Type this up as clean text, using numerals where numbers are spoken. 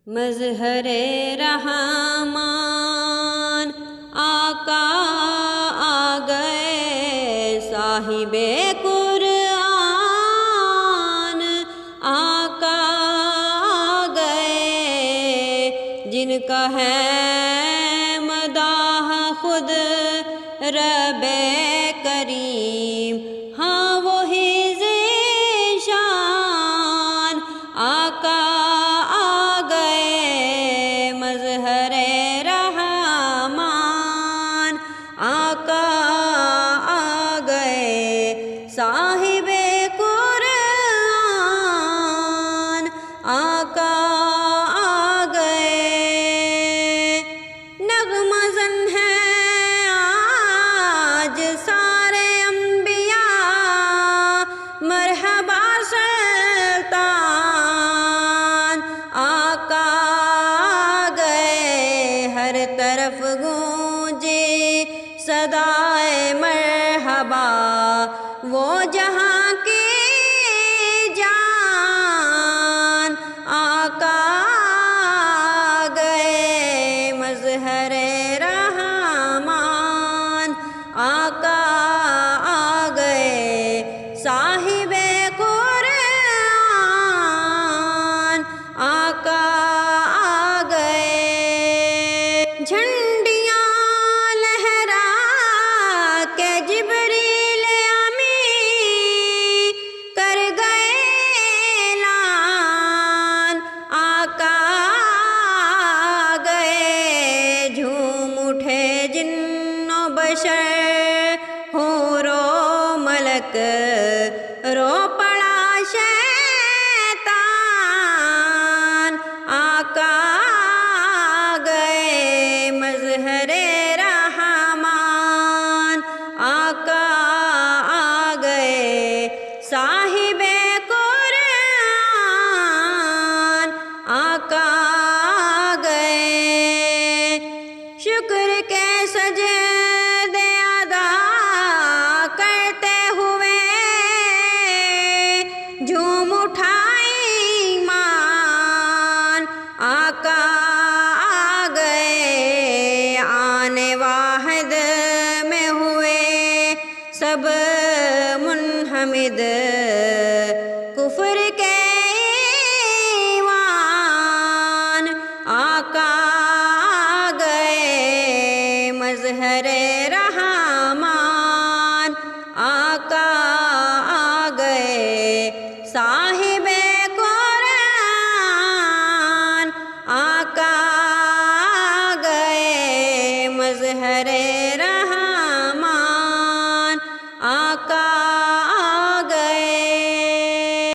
مظہر رحمان آقا آ گئے، صاحب قرآن آقا آ گئے، جن کا ہے مداح خود رب کریم، ہاں وہی ذیشان آقا آ گئے، مظہر رحمان آقا آ گئے، صاحب قرآن آقا آ گئے۔ نغمہ زن ہے آج سارے انبیاء، مرحبا سلطان آقا آ گئے، ہر طرف گونجے صدائے مرحبا، وہ جہاں کی جان آقا آ گئے، مظہر رحمان آقا آ گئے، صاحب قرآن آقا آ گئے۔ جھنڈیاں لہرا کے جبریل امی کر گئے اعلان آقا آ گئے، جھوم اٹھے جن و بشر حور و ملک، رو پڑا شیطان آقا آ گئے، مظہر رحمان آقا آ گئے، صاحب قرآن آقا آ گئے۔ شکر کے سجدے ادا کرتے ہوئے جھوم اٹھا ایمان آقا آ گئے، آن واحد میں ہوئے سب منحمد، کفر کے ایوان آقا آ گئے، مظہر رحمان آقا آ گئے، صاحب قرآن آقا آ گئے، مظہر رحمان آقا